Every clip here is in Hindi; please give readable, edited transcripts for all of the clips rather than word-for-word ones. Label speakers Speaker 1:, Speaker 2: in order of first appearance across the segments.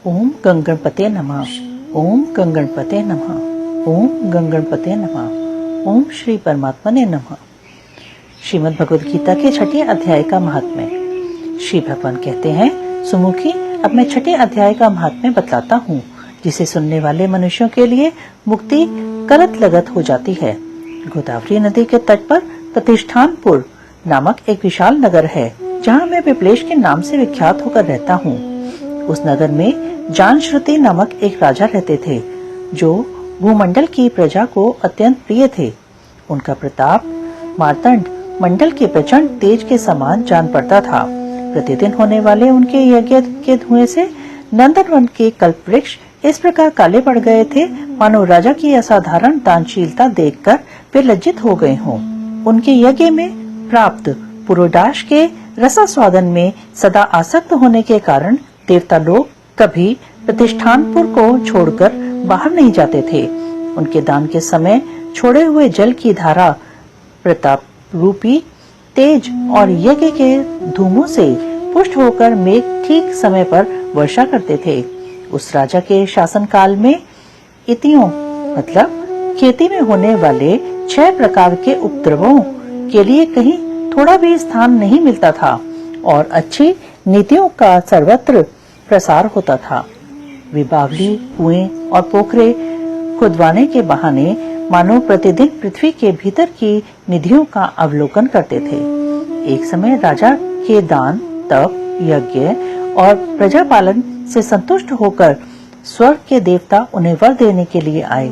Speaker 1: ओम गंगणपते नमः। ओम गंगणपते नमः। ओम गंगणपते नमः। ओम श्री परमात्मने नमः। श्रीमद् भगवद गीता के छठे अध्याय का महात्म्य। श्री भगवान कहते हैं, सुमुखी, अब मैं छठे अध्याय का महात्म्य बतलाता हूँ, जिसे सुनने वाले मनुष्यों के लिए मुक्ति करत लगत हो जाती है। गोदावरी नदी के तट पर प्रतिष्ठानपुर नामक एक विशाल नगर है, जहाँ मैं विप्लेश के नाम से विख्यात होकर रहता हूँ। उस नगर में जानश्रुति नामक एक राजा रहते थे, जो भूमंडल की प्रजा को अत्यंत प्रिय थे। उनका प्रताप मार्तंड मंडल के प्रचंड तेज के समान जान पड़ता था। प्रतिदिन होने वाले उनके यज्ञ के धुएं से नंदनवन के कल्प वृक्ष इस प्रकार काले पड़ गए थे, मानो राजा की असाधारण दानशीलता देखकर वे लज्जित हो गए हों। उनके यज्ञ में प्राप्त पुरोडाश के रसास्वादन में सदा आसक्त होने के कारण देवता लोग कभी प्रतिष्ठानपुर को छोड़कर बाहर नहीं जाते थे। उनके दान के समय छोड़े हुए जल की धारा प्रताप रूपी तेज और यज्ञ के धूमों से पुष्ट होकर मेघ ठीक समय पर वर्षा करते थे। उस राजा के शासन काल में इतियों मतलब खेती में होने वाले 6 प्रकार के उपद्रवों के लिए कहीं थोड़ा भी स्थान नहीं मिलता था और अच्छी नीतियों का सर्वत्र प्रसार होता था। वे बावली, कुएं और पोखरे खुदवाने के बहाने मानो प्रतिदिन पृथ्वी के भीतर की निधियों का अवलोकन करते थे। एक समय राजा के दान, तप, यज्ञ और प्रजापालन से संतुष्ट होकर स्वर्ग के देवता उन्हें वर देने के लिए आए।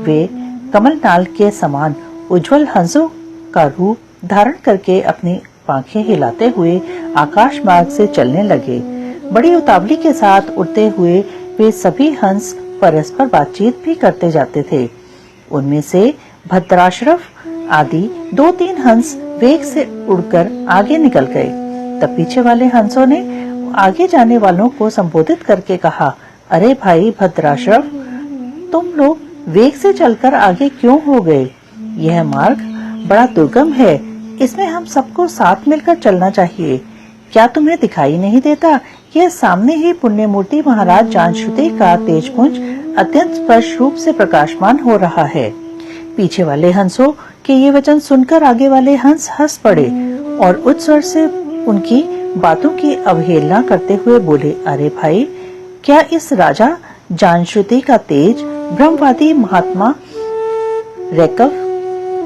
Speaker 1: वे कमलनाल के समान उज्जवल हंसों का रूप धारण करके अपनी पांखें हिलाते हुए आकाश मार्ग से चलने लगे। बड़ी उतावली के साथ उड़ते हुए वे सभी हंस परस्पर बातचीत भी करते जाते थे। उनमें से भद्राश्रफ आदि 2-3 हंस वेग से उड़कर आगे निकल गए। तब पीछे वाले हंसों ने आगे जाने वालों को संबोधित करके कहा, अरे भाई भद्राश्रफ, तुम लोग वेग से चलकर आगे क्यों हो गए? यह मार्ग बड़ा दुर्गम है, इसमें हम सबको साथ मिलकर चलना चाहिए। क्या तुम्हें दिखाई नहीं देता? यह सामने ही पुण्यमूर्ति महाराज जानश्रुति का तेजपुंज अत्यंत स्पष्ट रूप से प्रकाशमान हो रहा है। पीछे वाले हंसों के ये वचन सुनकर आगे वाले हंस हंस पड़े और उच्च स्वर से उनकी बातों की अवहेलना करते हुए बोले, अरे भाई, क्या इस राजा जानश्रुति का तेज ब्रह्मवादी महात्मा रैकव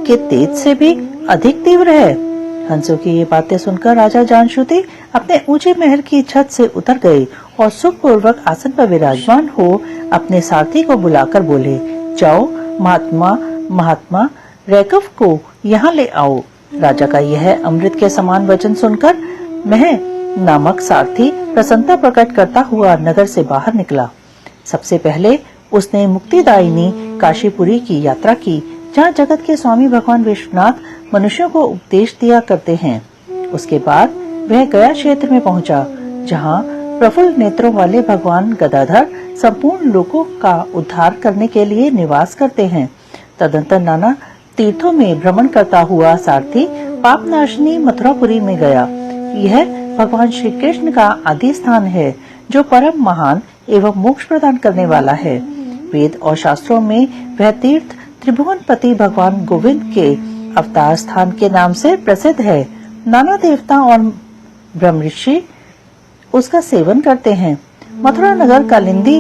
Speaker 1: के तेज से भी अधिक तीव्र है? हंसों की ये बातें सुनकर राजा जानश्रुति अपने ऊंचे महल की छत से उतर गए और सुखपूर्वक आसन पर विराजमान हो अपने सारथी को बुलाकर बोले, जाओ महात्मा रैकव को यहाँ ले आओ। राजा का यह अमृत के समान वचन सुनकर मह नामक सारथी प्रसन्नता प्रकट करता हुआ नगर से बाहर निकला। सबसे पहले उसने मुक्तिदायिनी काशीपुरी की यात्रा की, जहाँ जगत के स्वामी भगवान विश्वनाथ मनुष्यों को उपदेश दिया करते हैं। उसके बाद वह गया क्षेत्र में पहुंचा, जहाँ प्रफुल्ल नेत्रों वाले भगवान गदाधर संपूर्ण लोगों का उद्धार करने के लिए निवास करते हैं। तदंतर नाना तीर्थों में भ्रमण करता हुआ सारथी पापनाशिनी मथुरापुरी में गया। यह भगवान श्री कृष्ण का आदि स्थान है, जो परम महान एवं मोक्ष प्रदान करने वाला है। वेद और शास्त्रों में वह तीर्थ त्रिभुवनपति भगवान गोविंद के अवतार स्थान के नाम से प्रसिद्ध है। नाना देवता और ब्रह्मऋषि उसका सेवन करते हैं। मथुरा नगर कालिंदी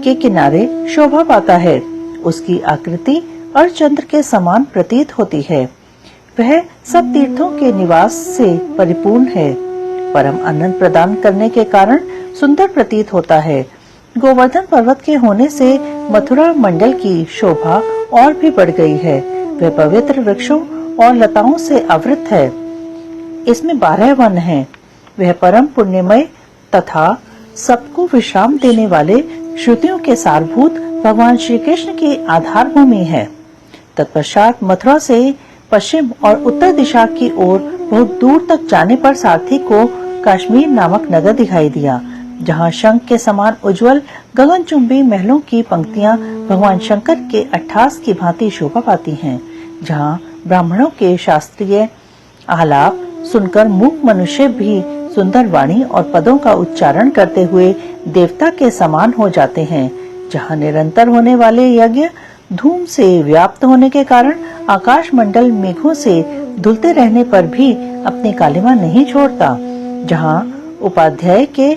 Speaker 1: के किनारे शोभा पाता है। उसकी आकृति अर्धचंद्र के समान प्रतीत होती है। वह सब तीर्थों के निवास से परिपूर्ण है। परम आनंद प्रदान करने के कारण सुंदर प्रतीत होता है। गोवर्धन पर्वत के होने से मथुरा मंडल की शोभा और भी बढ़ गई है। वह पवित्र वृक्षों और लताओं से आवृत है। इसमें 12 वन हैं। वह परम पुण्यमय तथा सबको विश्राम देने वाले श्रुतियों के सारभूत भगवान श्री कृष्ण की आधार भूमि है। तत्पश्चात मथुरा से पश्चिम और उत्तर दिशा की ओर बहुत दूर तक जाने पर सारथी को कश्मीर नामक नगर दिखाई दिया, जहाँ शंख के समान उज्जवल गगनचुंबी महलों की पंक्तियां भगवान शंकर के अट्ठास की भांति शोभा पाती हैं, जहाँ ब्राह्मणों के शास्त्रीय आलाप सुनकर मूक मनुष्य भी सुंदर वाणी और पदों का उच्चारण करते हुए देवता के समान हो जाते हैं। जहाँ निरंतर होने वाले यज्ञ धूम से व्याप्त होने के कारण आकाश मंडल मेघों से धुलते रहने पर भी अपनी कालिमा नहीं छोड़ता। जहाँ उपाध्याय के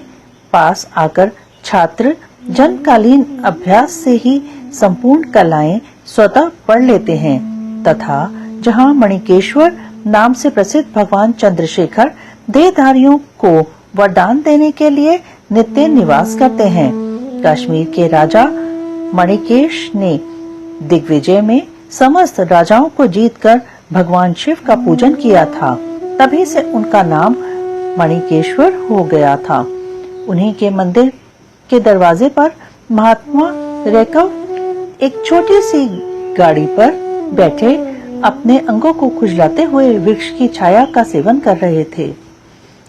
Speaker 1: पास आकर छात्र जनकालीन अभ्यास से ही संपूर्ण कलाएं स्वतः पढ़ लेते हैं, तथा जहाँ मणिकेश्वर नाम से प्रसिद्ध भगवान चंद्रशेखर देहधारियों को वरदान देने के लिए नित्य निवास करते हैं। कश्मीर के राजा मणिकेश ने दिग्विजय में समस्त राजाओं को जीतकर भगवान शिव का पूजन किया था, तभी से उनका नाम मणिकेश्वर हो गया था। उन्हीं के मंदिर के दरवाजे पर महात्मा रैकव एक छोटी सी गाड़ी पर बैठे अपने अंगों को खुजलाते हुए वृक्ष की छाया का सेवन कर रहे थे।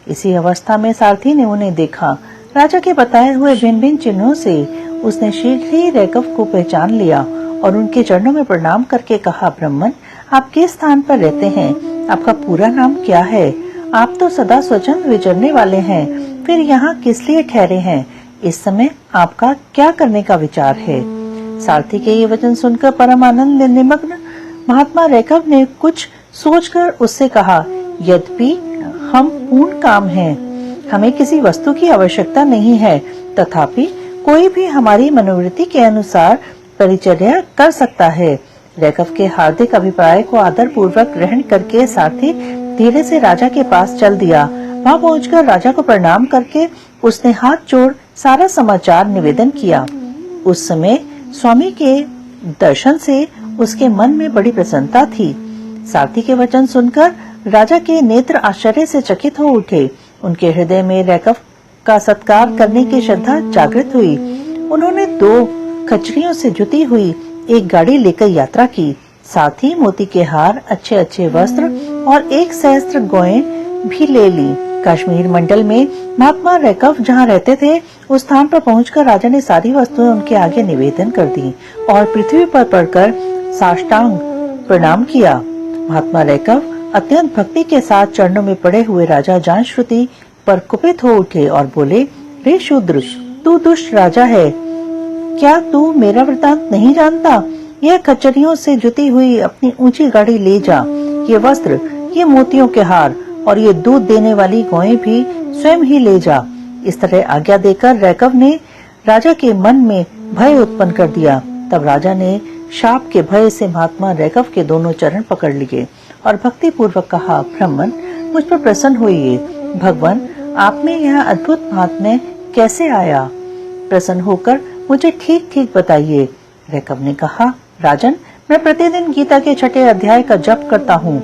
Speaker 1: इसी अवस्था में सारथी ने उन्हें देखा। राजा के बताए हुए भिन्न भिन्न चिन्हों से उसने शीघ्र ही रैकव को पहचान लिया और उनके चरणों में प्रणाम करके कहा, ब्राह्मण, आप किस स्थान पर रहते हैं? आपका पूरा नाम क्या है? आप तो सदा स्वच्छंद विचरने वाले हैं, फिर यहाँ किस लिए ठहरे हैं? इस समय आपका क्या करने का विचार है? सारथी के ये वचन सुनकर परम आनंद में निमग्न महात्मा रैकव ने कुछ सोचकर उससे कहा, यद्यपि हम पूर्ण काम हैं, हमें किसी वस्तु की आवश्यकता नहीं है, तथापि कोई भी हमारी मनोवृत्ति के अनुसार परिचर्या कर सकता है। रैकव के हार्दिक अभिप्राय को आदर पूर्वक ग्रहण करके सारथी धीरे से राजा के पास चल दिया। वहां पहुंचकर राजा को प्रणाम करके उसने हाथ जोड़ सारा समाचार निवेदन किया। उस समय स्वामी के दर्शन से उसके मन में बड़ी प्रसन्नता थी। सारथी के वचन सुनकर राजा के नेत्र आश्चर्य से चकित हो उठे। उनके हृदय में रैकव का सत्कार करने की श्रद्धा जागृत हुई। उन्होंने 2 खच्चरियों से जुती हुई एक गाड़ी लेकर यात्रा की। साथ ही मोती के हार, अच्छे अच्छे वस्त्र और 1 सहस्त्र गौएं भी ले ली। कश्मीर मंडल में महात्मा रैकव जहाँ रहते थे, उस स्थान पर पहुंचकर राजा ने सारी वस्तुएं उनके आगे निवेदन कर दी और पृथ्वी पर पड़कर साष्टांग प्रणाम किया। महात्मा रैकव अत्यंत भक्ति के साथ चरणों में पड़े हुए राजा जानश्रुति पर कुपित हो उठे और बोले, रे शूद्र, तू दुष्ट राजा है, क्या तू मेरा वृतांत नहीं जानता? यह खच्चरियों से जुती हुई अपनी ऊंची गाड़ी ले जा। ये वस्त्र, ये मोतियों के हार और ये दूध देने वाली गौएं भी स्वयं ही ले जा। इस तरह आज्ञा देकर रैकव ने राजा के मन में भय उत्पन्न कर दिया। तब राजा ने शाप के भय से महात्मा रैकव के दोनों चरण पकड़ लिए और भक्ति पूर्वक कहा, ब्राह्मण, मुझ पर प्रसन्न होइए। भगवान, आप में यह अद्भुत महात्म्य कैसे आया? प्रसन्न होकर मुझे ठीक ठीक बताइए। रैकव ने कहा, राजन, मैं प्रतिदिन गीता के 6ठे अध्याय का जप करता हूँ।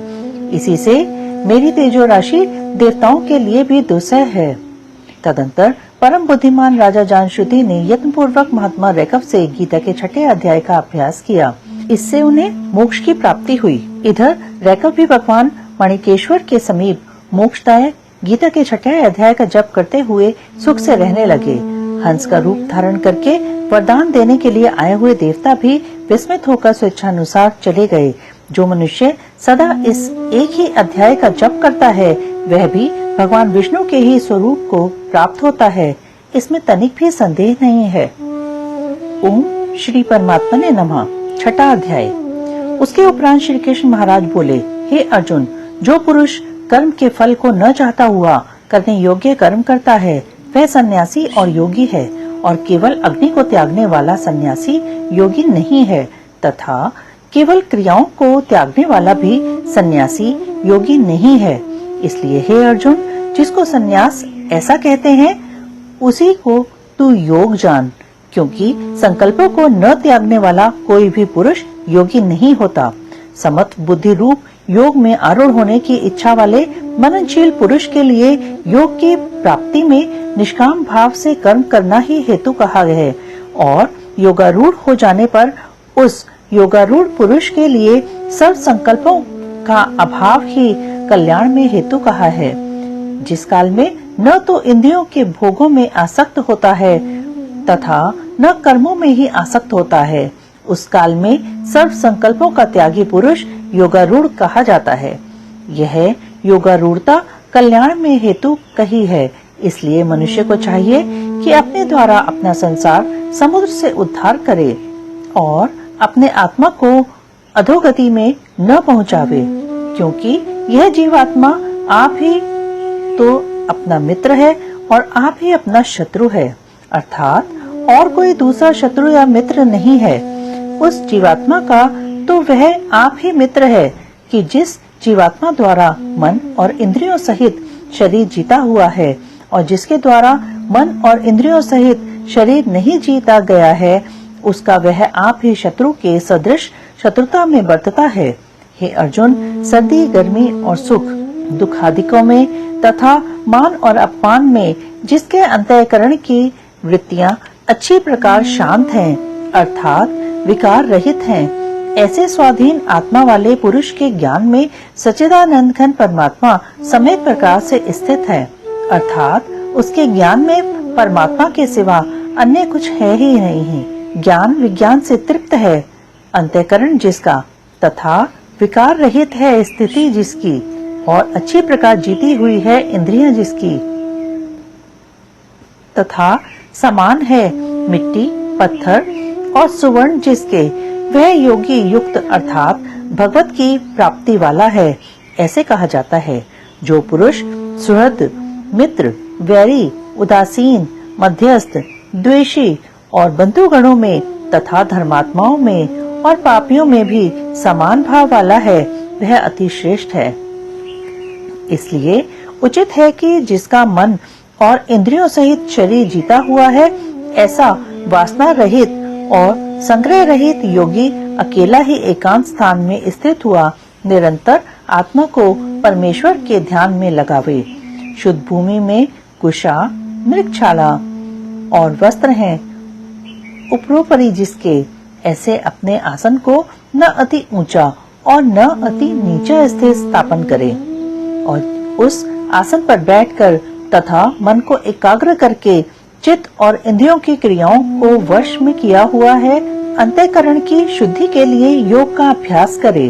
Speaker 1: इसी से मेरी तेजो राशि देवताओं के लिए भी दुस्सह है। तदंतर परम बुद्धिमान राजा जानश्रुति ने यत्न पूर्वक महात्मा रैकव से गीता के 6ठे अध्याय का अभ्यास किया। इससे उन्हें मोक्ष की प्राप्ति हुई। इधर रैकव भी भगवान मणिकेश्वर के समीप मोक्षदायक गीता के 6ठे अध्याय का जप करते हुए सुख से रहने लगे। हंस का रूप धारण करके वरदान देने के लिए आए हुए देवता भी विस्मित होकर स्वेच्छानुसार चले गए। जो मनुष्य सदा इस एक ही अध्याय का जप करता है, वह भी भगवान विष्णु के ही स्वरूप को प्राप्त होता है, इसमें तनिक भी संदेह नहीं है। ओम श्री परमात्मने नमः। 6ठा अध्याय। उसके उपरांत श्री कृष्ण महाराज बोले, हे अर्जुन, जो पुरुष कर्म के फल को न चाहता हुआ करने योग्य कर्म करता है, वह सन्यासी और योगी है, और केवल अग्नि को त्यागने वाला सन्यासी योगी नहीं है, तथा केवल क्रियाओं को त्यागने वाला भी सन्यासी योगी नहीं है। इसलिए हे अर्जुन, जिसको सन्यास ऐसा कहते हैं, उसी को तू योग जान, क्योंकि संकल्पों को न त्यागने वाला कोई भी पुरुष योगी नहीं होता। समत्व बुद्धि रूप योग में आरूढ़ होने की इच्छा वाले मननशील पुरुष के लिए योग की प्राप्ति में निष्काम भाव से कर्म करना ही हेतु कहा गया है, और योगारूढ़ हो जाने पर उस योगारूढ़ पुरुष के लिए सर्व संकल्पों का अभाव ही कल्याण में हेतु कहा है। जिस काल में न तो इंद्रियों के भोगों में आसक्त होता है तथा न कर्मों में ही आसक्त होता है, उस काल में सर्व संकल्पों का त्यागी पुरुष योगारूढ़ कहा जाता है। यह योगारूढ़ता कल्याण में हेतु कही है। इसलिए मनुष्य को चाहिए कि अपने द्वारा अपना संसार समुद्र से उद्धार करे और अपने आत्मा को अधोगति में न पहुंचावे, क्योंकि यह जीवात्मा आप ही तो अपना मित्र है और आप ही अपना शत्रु है, अर्थात और कोई दूसरा शत्रु या मित्र नहीं है। उस जीवात्मा का तो वह आप ही मित्र है कि जिस जीवात्मा द्वारा मन और इंद्रियों सहित शरीर जीता हुआ है, और जिसके द्वारा मन और इंद्रियों सहित शरीर नहीं जीता गया है, उसका वह आप ही शत्रु के सदृश शत्रुता में बरतता है। हे अर्जुन, सर्दी, गर्मी और सुख, दुख आदिकों में तथा मान और अपमान में जिसके अंतःकरण की वृत्तियां अच्छी प्रकार शांत हैं, अर्थात विकार रहित हैं, ऐसे स्वाधीन आत्मा वाले पुरुष के ज्ञान में सच्चिदानंद घन परमात्मा समेत प्रकार से स्थित है, अर्थात उसके ज्ञान में परमात्मा के सिवा अन्य कुछ है ही नहीं। ज्ञान विज्ञान से तृप्त है, अंतःकरण जिसका तथा विकार रहित है स्थिति जिसकी, और अच्छी प्रकार जीती हुई है इंद्रियां जिसकी, तथा समान है मिट्टी, पत्थर और सुवर्ण जिसके, वह योगी युक्त अर्थात भगवत की प्राप्ति वाला है, ऐसे कहा जाता है। जो पुरुष सुहृद, मित्र, वैरी, उदासीन, मध्यस्थ, द्वेषी और बंधुगणों में तथा धर्मात्माओं में और पापियों में भी समान भाव वाला है, वह अति श्रेष्ठ है। इसलिए उचित है कि जिसका मन और इंद्रियों सहित शरीर जीता हुआ है, ऐसा वासना रहित और संग्रह रहित योगी अकेला ही एकांत स्थान में स्थित हुआ निरंतर आत्मा को परमेश्वर के ध्यान में लगावे। शुद्ध भूमि में कुशा, मृगशाला और वस्त्र हैं, उपरोपरि जिसके, ऐसे अपने आसन को न अति ऊंचा और न अति नीचा स्थित स्थापन करे, और उस आसन पर बैठकर तथा मन को एकाग्र करके चित्त और इंद्रियों की क्रियाओं को वश में किया हुआ है, अंतःकरण की शुद्धि के लिए योग का अभ्यास करे।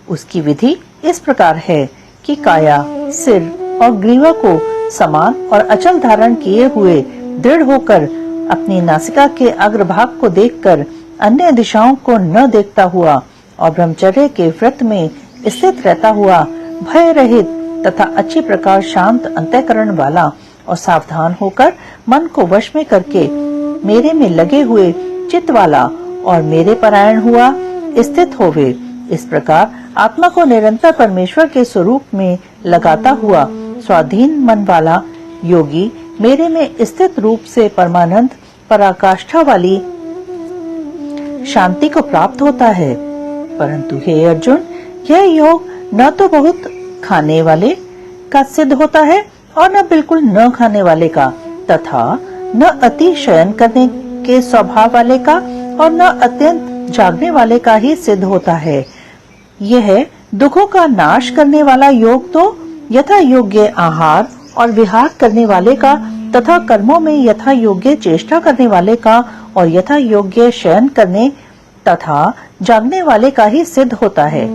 Speaker 1: उसकी विधि इस प्रकार है कि काया, सिर और ग्रीवा को समान और अचल धारण किए हुए दृढ़ होकर अपनी नासिका के अग्रभाग को देखकर अन्य दिशाओं को न देखता हुआ और ब्रह्मचर्य के व्रत में स्थित रहता हुआ भय रहित तथा अच्छी प्रकार शांत अंतःकरण वाला और सावधान होकर मन को वश में करके मेरे में लगे हुए चित्त वाला और मेरे परायण हुआ स्थित होवे। इस प्रकार आत्मा को निरंतर परमेश्वर के स्वरूप में लगाता हुआ स्वाधीन मन वाला योगी मेरे में स्थित रूप से परमानंद पराकाष्ठा वाली शांति को प्राप्त होता है। परंतु हे अर्जुन, यह योग न तो बहुत खाने वाले का सिद्ध होता है और न बिल्कुल न खाने वाले का, तथा न अति शयन करने के स्वभाव वाले का और न अत्यंत जागने वाले का ही सिद्ध होता है। यह दुखों का नाश करने वाला योग तो यथा योग्य आहार और विहार करने वाले का तथा कर्मों में यथा योग्य चेष्टा करने वाले का और यथा योग्य शयन करने तथा जागने वाले का ही सिद्ध होता है।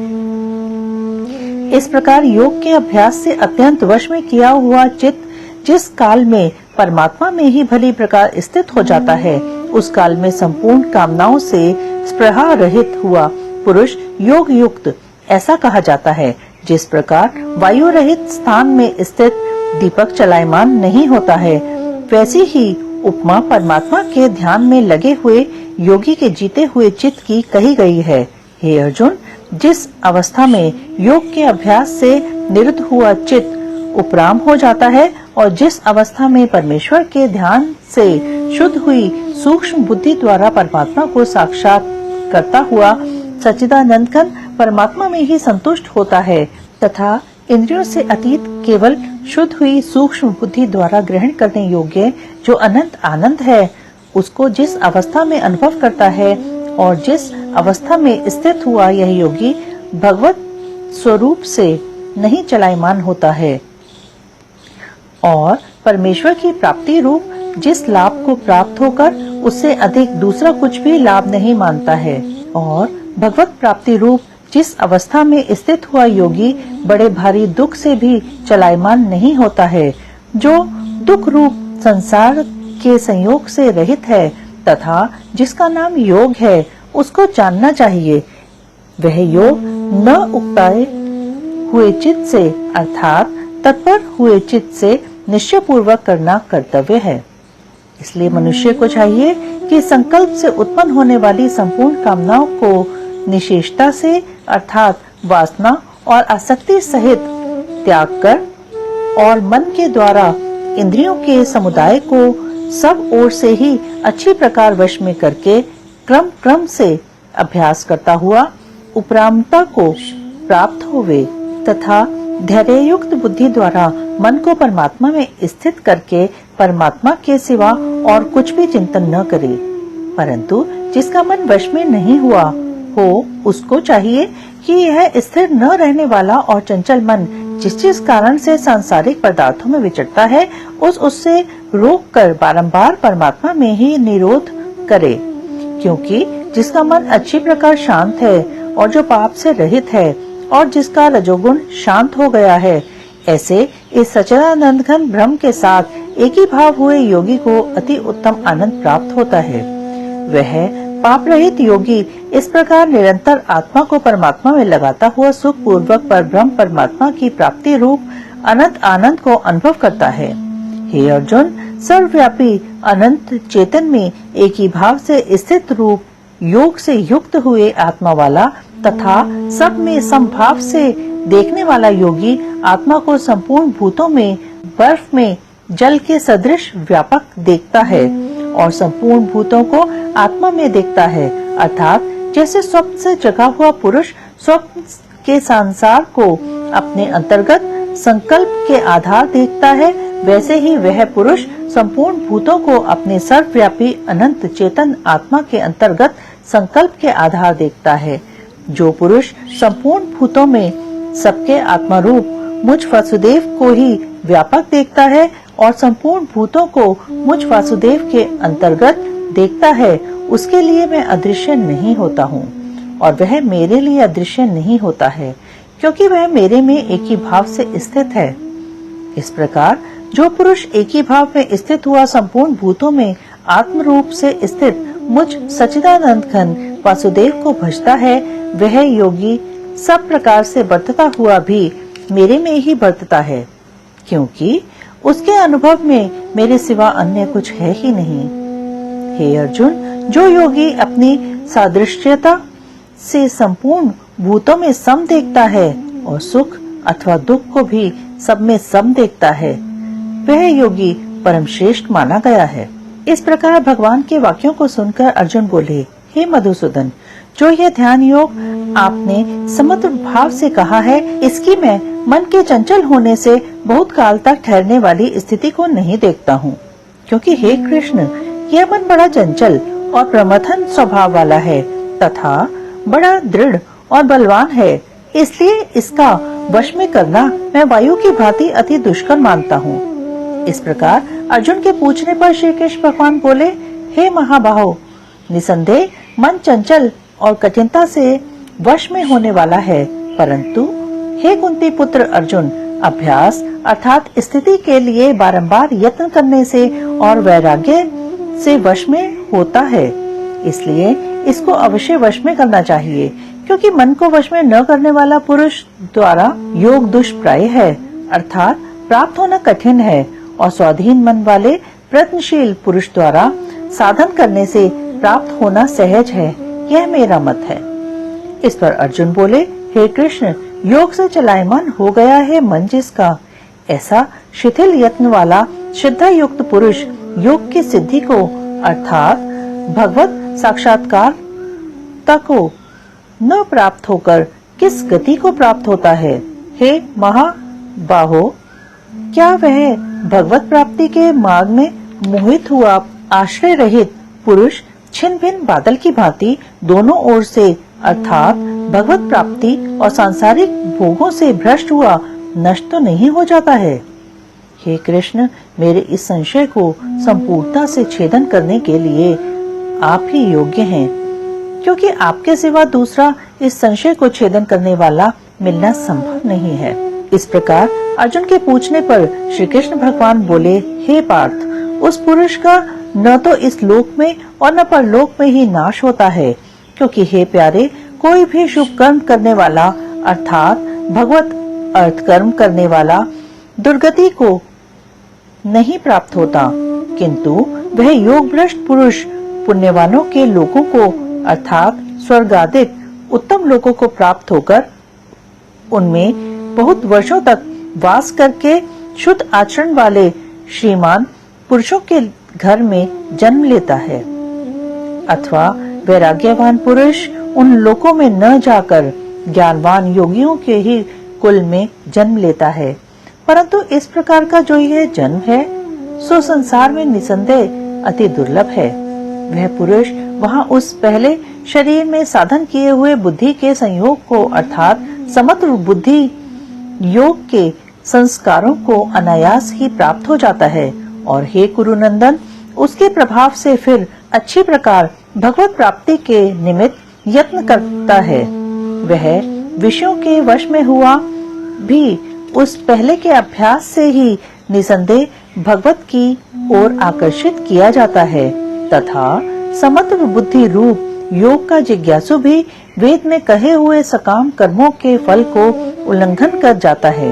Speaker 1: इस प्रकार योग के अभ्यास से अत्यंत वश में किया हुआ चित्त जिस काल में परमात्मा में ही भली प्रकार स्थित हो जाता है, उस काल में संपूर्ण कामनाओं से स्पृहा रहित हुआ पुरुष योग युक्त ऐसा कहा जाता है। जिस प्रकार वायु रहित स्थान में स्थित दीपक चलायमान नहीं होता है, वैसी ही उपमा परमात्मा के ध्यान में लगे हुए योगी के जीते हुए चित्त की कही गई है। हे अर्जुन, जिस अवस्था में योग के अभ्यास से निरुद्ध हुआ चित्त उपराम हो जाता है और जिस अवस्था में परमेश्वर के ध्यान से शुद्ध हुई सूक्ष्म बुद्धि द्वारा परमात्मा को साक्षात करता हुआ सच्चिदानंद घन परमात्मा में ही संतुष्ट होता है तथा इंद्रियों से अतीत केवल शुद्ध हुई सूक्ष्म बुद्धि द्वारा ग्रहण करने योग्य जो अनंत आनंद है, उसको जिस अवस्था में अनुभव करता है और जिस अवस्था में स्थित हुआ यह योगी भगवत स्वरूप से नहीं चलायमान होता है और परमेश्वर की प्राप्ति रूप जिस लाभ को प्राप्त होकर उससे अधिक दूसरा कुछ भी लाभ नहीं मानता है और भगवत प्राप्ति रूप जिस अवस्था में स्थित हुआ योगी बड़े भारी दुख से भी चलायमान नहीं होता है, जो दुख रूप संसार के संयोग से रहित है तथा जिसका नाम योग है, उसको जानना चाहिए। वह योग न उकताए हुए चित्त से अर्थात तत्पर हुए चित्त से निश्चय पूर्वक करना कर्तव्य है। इसलिए मनुष्य को चाहिए कि संकल्प से उत्पन्न होने वाली संपूर्ण कामनाओं को निशेषता से अर्थात वासना और आसक्ति सहित त्याग कर और मन के द्वारा इंद्रियों के समुदाय को सब ओर से ही अच्छी प्रकार वश में करके क्रम क्रम से अभ्यास करता हुआ उपरामता को प्राप्त होवे तथा धैर्य युक्त बुद्धि द्वारा मन को परमात्मा में स्थित करके परमात्मा के सिवा और कुछ भी चिंतन न करे। परंतु जिसका मन वश में नहीं हुआ हो, उसको चाहिए कि यह स्थिर न रहने वाला और चंचल मन जिस कारण से सांसारिक पदार्थों में विचरता है, उससे रोक कर बारंबार परमात्मा में ही निरोध करे। क्योंकि जिसका मन अच्छी प्रकार शांत है और जो पाप से रहित है और जिसका रजोगुण शांत हो गया है, ऐसे इस सच्चिदानंद घन ब्रह्म के साथ एक ही भाव हुए योगी को अति उत्तम आनंद प्राप्त होता है। वह पाप रहित योगी इस प्रकार निरंतर आत्मा को परमात्मा में लगाता हुआ सुख पूर्वक पर ब्रह्म परमात्मा की प्राप्ति रूप अनंत आनंद को अनुभव करता है। हे अर्जुन, सर्वव्यापी अनंत चेतन में एक ही भाव से स्थित रूप योग से युक्त हुए आत्मा वाला तथा सब में समभाव से देखने वाला योगी आत्मा को संपूर्ण भूतों में बर्फ में जल के सदृश व्यापक देखता है और संपूर्ण भूतों को आत्मा में देखता है। अर्थात जैसे स्वप्न से जगा हुआ पुरुष स्वप्न के संसार को अपने अंतर्गत संकल्प के आधार देखता है, वैसे ही वह पुरुष संपूर्ण भूतों को अपने सर्वव्यापी अनंत चेतन आत्मा के अंतर्गत संकल्प के आधार देखता है। जो पुरुष संपूर्ण भूतों में सबके आत्मा रूप मुझ वासुदेव को ही व्यापक देखता है और संपूर्ण भूतों को मुझ वासुदेव के अंतर्गत देखता है, उसके लिए मैं अदृश्य नहीं होता हूँ और वह मेरे लिए अदृश्य नहीं होता है, क्योंकि वह मेरे में एक ही भाव से स्थित है। इस प्रकार जो पुरुष एक ही भाव में स्थित हुआ संपूर्ण भूतों में आत्म रूप से स्थित मुझ सच्चिदानंद घन वासुदेव को भजता है, वह योगी सब प्रकार से बढ़ता हुआ भी मेरे में ही बढ़ता है, क्योंकि उसके अनुभव में मेरे सिवा अन्य कुछ है ही नहीं। हे अर्जुन, जो योगी अपनी सादृश्यता से संपूर्ण भूतों में सम देखता है और सुख अथवा दुख को भी सब में सम देखता है, वह योगी परम श्रेष्ठ माना गया है। इस प्रकार भगवान के वाक्यों को सुनकर अर्जुन बोले, हे मधुसूदन, जो यह ध्यान योग आपने समग्र भाव से कहा है, इसकी मैं मन के चंचल होने से बहुत काल तक ठहरने वाली स्थिति को नहीं देखता हूँ। क्योंकि हे कृष्ण, यह मन बड़ा चंचल और प्रमथन स्वभाव वाला है तथा बड़ा दृढ़ और बलवान है, इसलिए इसका वश में करना मैं वायु की भांति अति दुष्कर मानता हूँ। इस प्रकार अर्जुन के पूछने पर श्री कृष्ण भगवान बोले, हे महाबाहो, निसंदेह मन चंचल और कठिनता से वश में होने वाला है, परंतु हे कुंती पुत्र अर्जुन, अभ्यास अर्थात स्थिति के लिए बारंबार यत्न करने से और वैराग्य से वश में होता है। इसलिए इसको अवश्य वश में करना चाहिए, क्योंकि मन को वश में न करने वाला पुरुष द्वारा योग दुष्प्राय है, अर्थात प्राप्त होना कठिन है, और स्वाधीन मन वाले प्रयत्नशील पुरुष द्वारा साधन करने से प्राप्त होना सहज है। यह मेरा मत है। इस पर अर्जुन बोले, हे कृष्ण, योग से चलायमान हो गया है मन जिसका, ऐसा शिथिल यत्न वाला श्रद्धा युक्त पुरुष योग की सिद्धि को अर्थात भगवत साक्षात्कार को न प्राप्त होकर किस गति को प्राप्त होता है? हे महाबाहो, क्या वह भगवत प्राप्ति के मार्ग में मोहित हुआ आश्रय रहित पुरुष छिन्न भिन्न बादल की भांति दोनों ओर से अर्थात भगवत प्राप्ति और सांसारिक भोगों से भ्रष्ट हुआ नष्ट तो नहीं हो जाता है? हे कृष्ण, मेरे इस संशय को संपूर्णता से छेदन करने के लिए आप ही योग्य हैं, क्योंकि आपके सिवा दूसरा इस संशय को छेदन करने वाला मिलना संभव नहीं है। इस प्रकार अर्जुन के पूछने पर श्री कृष्ण भगवान बोले, हे पार्थ, उस पुरुष का न तो इस लोक में और न परलोक में ही नाश होता है, क्योंकि हे प्यारे, कोई भी शुभ कर्म करने वाला अर्थात भगवत अर्थ कर्म करने वाला दुर्गति को नहीं प्राप्त होता, किंतु वह योग भ्रष्ट पुरुष पुण्यवानों के लोकों को अर्थात स्वर्गादिक उत्तम लोकों को प्राप्त होकर उनमें बहुत वर्षों तक वास करके शुद्ध आचरण वाले श्रीमान पुरुषों के घर में जन्म लेता है। अथवा वैराग्यवान पुरुष उन लोकों में न जाकर ज्ञानवान योगियों के ही कुल में जन्म लेता है। परंतु इस प्रकार का जो यह जन्म है सो संसार में निसंदेह अति दुर्लभ है। वह पुरुष वहाँ उस पहले शरीर में साधन किए हुए बुद्धि के संयोग को अर्थात समग्र बुद्धि योग के संस्कारों को अनायास ही प्राप्त हो जाता है और हे कुरुनंदन, उसके प्रभाव से फिर अच्छी प्रकार भगवत प्राप्ति के निमित्त यत्न करता है। वह विषयों के वश में हुआ भी उस पहले के अभ्यास से ही निसंदेह भगवत की ओर आकर्षित किया जाता है तथा समग्र बुद्धि रूप योग का जिज्ञासु भी वेद में कहे हुए सकाम कर्मों के फल को उल्लंघन कर जाता है।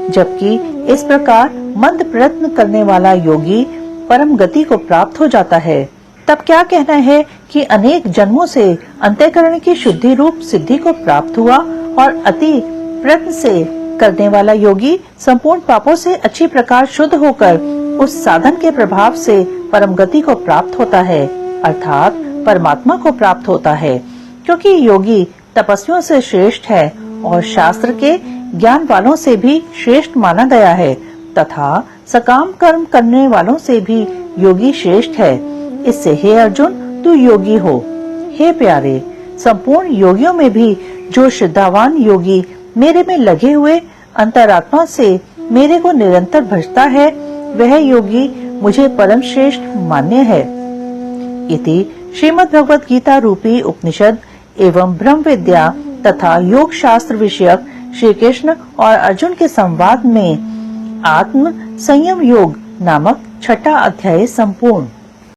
Speaker 1: जबकि इस प्रकार मंद प्रयत्न करने वाला योगी परम गति को प्राप्त हो जाता है। तब क्या कहना है कि अनेक जन्मों से अंतःकरण की शुद्धि रूप सिद्धि को प्राप्त हुआ और अति प्रयत्न से करने वाला योगी संपूर्ण पापों से अच्छी प्रकार शुद्ध होकर उस साधन के प्रभाव से परम गति को प्राप्त होता है अर्थात परमात्मा को प्राप्त होता है, क्योंकि योगी तपस्वियों से श्रेष्ठ है और शास्त्र के ज्ञान वालों से भी श्रेष्ठ माना गया है तथा सकाम कर्म करने वालों से भी योगी श्रेष्ठ है। इससे हे अर्जुन, तू योगी हो। हे प्यारे, संपूर्ण योगियों में भी जो श्रद्धावान योगी मेरे में लगे हुए अंतरात्मा से मेरे को निरंतर भजता है, वह योगी मुझे परम श्रेष्ठ मान्य है। इति श्रीमद् भगवत गीता रूपी उपनिषद एवं ब्रह्म विद्या तथा योग शास्त्र विषयक श्री कृष्ण और अर्जुन के संवाद में आत्म संयम योग नामक छठा अध्याय संपूर्ण।